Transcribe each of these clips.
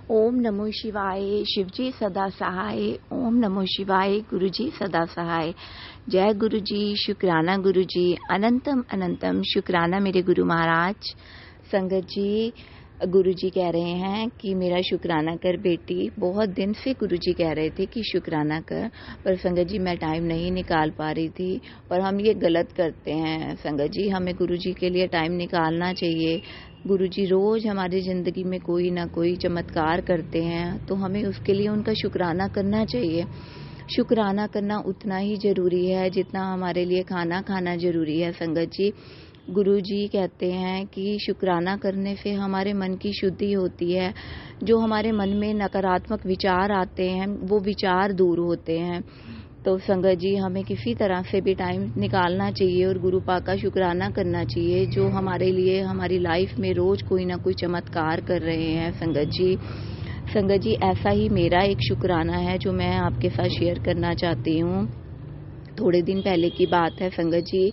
ओम नमो शिवाय। शिवजी सदा सहाय। ओम नमो शिवाय। गुरुजी सदा सहाय। जय गुरुजी। शुक्राना गुरुजी। अनंतम अनंतम शुक्राना मेरे गुरु महाराज। संगत जी, गुरुजी कह रहे हैं कि मेरा शुक्राना कर बेटी। बहुत दिन से गुरुजी कह रहे थे कि शुक्राना कर, पर संगत जी मैं टाइम नहीं निकाल पा रही थी। और हम ये गलत करते हैं संगत जी, हमें गुरुजी के लिए टाइम निकालना चाहिए। गुरुजी रोज हमारी ज़िंदगी में कोई ना कोई चमत्कार करते हैं, तो हमें उसके लिए उनका शुक्राना करना चाहिए। शुक्राना करना उतना ही ज़रूरी है जितना हमारे लिए खाना खाना ज़रूरी है संगत जी। गुरुजी कहते हैं कि शुक्राना करने से हमारे मन की शुद्धि होती है। जो हमारे मन में नकारात्मक विचार आते हैं, वो विचार दूर होते हैं। तो संगत जी, हमें किसी तरह से भी टाइम निकालना चाहिए और गुरु पाक का शुक्राना करना चाहिए, जो हमारे लिए हमारी लाइफ में रोज़ कोई ना कोई चमत्कार कर रहे हैं संगत जी। संगत जी, ऐसा ही मेरा एक शुक्राना है जो मैं आपके साथ शेयर करना चाहती हूँ। थोड़े दिन पहले की बात है संगत जी,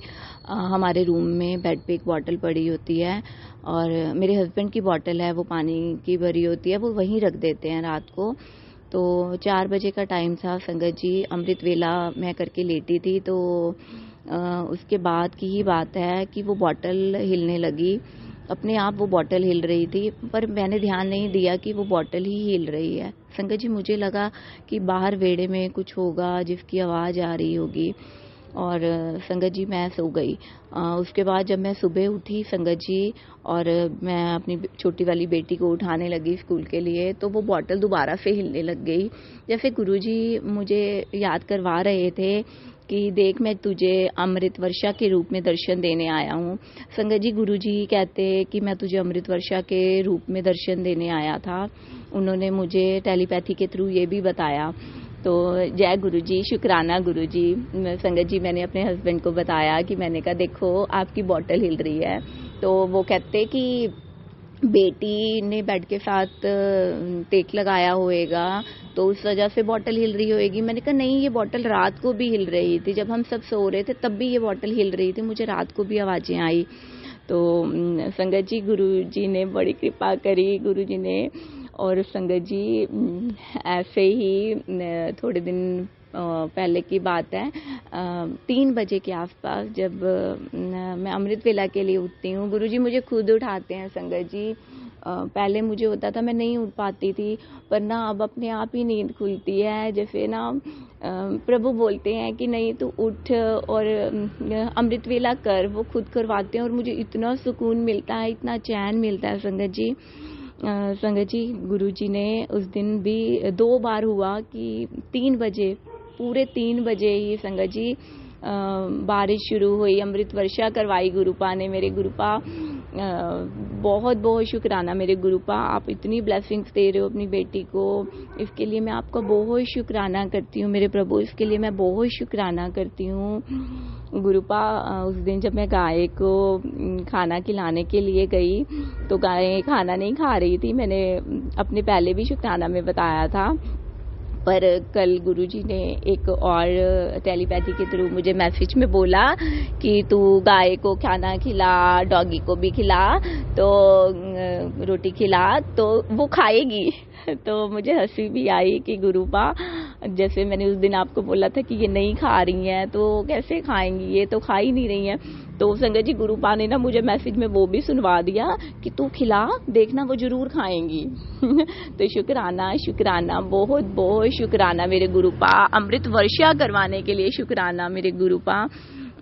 हमारे रूम में बेड पे एक बॉटल पड़ी होती है और मेरे हस्बैंड की बॉटल है, वो पानी की भरी होती है, वो वहीं रख देते हैं रात को। तो 4 बजे का टाइम था संगत जी, अमृत वेला मैं करके लेटी थी। तो उसके बाद की ही बात है कि वो बॉटल हिलने लगी। अपने आप वो बॉटल हिल रही थी, पर मैंने ध्यान नहीं दिया कि वो बॉटल ही हिल रही है। संगत जी, मुझे लगा कि बाहर वेड़े में कुछ होगा जिसकी आवाज़ आ रही होगी, और संगत जी मैं सो गई। उसके बाद जब मैं सुबह उठी संगत जी, और मैं अपनी छोटी वाली बेटी को उठाने लगी स्कूल के लिए, तो वो बॉटल दोबारा से हिलने लग गई। जैसे गुरुजी मुझे याद करवा रहे थे कि देख, मैं तुझे अमृत वर्षा के रूप में दर्शन देने आया हूँ। संगत जी, गुरुजी कहते कि मैं तुझे अमृत वर्षा के रूप में दर्शन देने आया था। उन्होंने मुझे टेलीपैथी के थ्रू ये भी बताया। तो जय गुरुजी, शुक्राना गुरुजी। संगत जी, मैंने अपने हस्बैंड को बताया कि मैंने कहा देखो आपकी बॉटल हिल रही है। तो वो कहते कि बेटी ने बेड के साथ टेक लगाया होएगा, तो उस वजह से बॉटल हिल रही होएगी। मैंने कहा नहीं, ये बॉटल रात को भी हिल रही थी, जब हम सब सो रहे थे तब भी ये बॉटल हिल रही थी, मुझे रात को भी आवाज़ें आई। तो संगत जी, गुरुजी ने बड़ी कृपा करी, गुरुजी ने। और संगत जी, ऐसे ही थोड़े दिन पहले की बात है, 3 बजे के आसपास जब मैं अमृत वेला के लिए उठती हूँ, गुरुजी मुझे खुद उठाते हैं संगत जी। पहले मुझे होता था मैं नहीं उठ पाती थी, पर ना अब अपने आप ही नींद खुलती है। जैसे ना प्रभु बोलते हैं कि नहीं तू उठ और अमृत वेला कर, वो खुद करवाते हैं और मुझे इतना सुकून मिलता है, इतना चैन मिलता है संगत जी। संगत जी, गुरुजी ने उस दिन भी 2 बार हुआ कि 3 बजे, पूरे 3 बजे ही संगत जी बारिश शुरू हुई, अमृत वर्षा करवाई गुरुपा ने। मेरे गुरुपा, बहुत बहुत शुक्राना मेरे गुरुपा, आप इतनी ब्लेसिंग्स दे रहे हो अपनी बेटी को, इसके लिए मैं आपका बहुत शुक्राना करती हूँ मेरे प्रभु, इसके लिए मैं बहुत शुक्राना करती हूँ गुरुपा। उस दिन जब मैं गाय को खाना खिलाने के लिए गई, तो गाय खाना नहीं खा रही थी। मैंने अपने पहले भी शुक्राना में बताया था, पर कल गुरुजी ने एक और टेलीपैथी के थ्रू मुझे मैसेज में बोला कि तू गाय को खाना खिला, डॉगी को भी खिला, तो रोटी खिला तो वो खाएगी। तो मुझे हंसी भी आई कि गुरुपा, जैसे मैंने उस दिन आपको बोला था कि ये नहीं खा रही हैं, तो कैसे खाएंगी, ये तो खा ही नहीं रही हैं। तो संगत जी, गुरुपा ने ना मुझे मैसेज में वो भी सुनवा दिया कि तू खिला, देखना वो जरूर खाएंगी। तो शुक्राना शुक्राना, बहुत बहुत शुक्राना मेरे गुरुपा, अमृत वर्षा करवाने के लिए शुक्राना मेरे गुरुपा,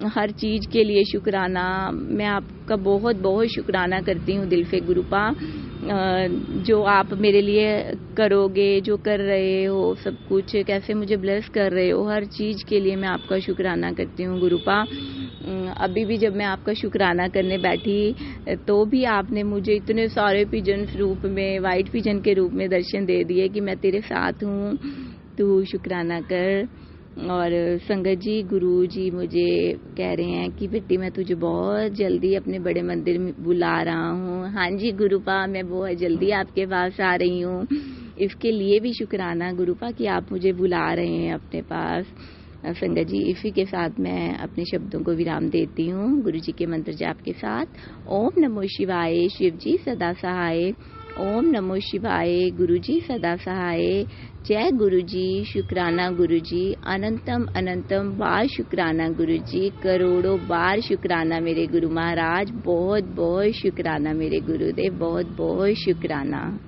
हर चीज़ के लिए शुक्राना। मैं आपका बहुत बहुत शुक्राना करती हूँ दिल से गुरुपा, जो आप मेरे लिए करोगे, जो कर रहे हो सब कुछ, कैसे मुझे ब्लेस कर रहे हो, हर चीज़ के लिए मैं आपका शुक्राना करती हूँ गुरुपा। अभी भी जब मैं आपका शुक्राना करने बैठी, तो भी आपने मुझे इतने सारे पिजन रूप में, वाइट पिजन के रूप में दर्शन दे दिए कि मैं तेरे साथ हूँ, तू शुक्राना कर। और संगत जी, गुरु जी मुझे कह रहे हैं कि बेटी मैं तुझे बहुत जल्दी अपने बड़े मंदिर में बुला रहा हूँ। हाँ जी गुरुपा, मैं बहुत जल्दी आपके पास आ रही हूँ। इसके लिए भी शुक्राना गुरुपा कि आप मुझे बुला रहे हैं अपने पास। संगत जी, इसी के साथ मैं अपने शब्दों को विराम देती हूँ गुरु जी के मंत्र जाप के साथ। ओम नमो शिवाय। शिव जी सदा सहाय। ओम नमो शिवाय। गुरुजी सदा सहाय। जय गुरुजी, शुक्राना गुरुजी, अनंतम अनंतम बार शुक्राना गुरुजी, करोड़ों बार शुक्राना मेरे गुरु महाराज, बहुत बहुत शुक्राना मेरे गुरुदेव, बहुत बहुत शुक्राना।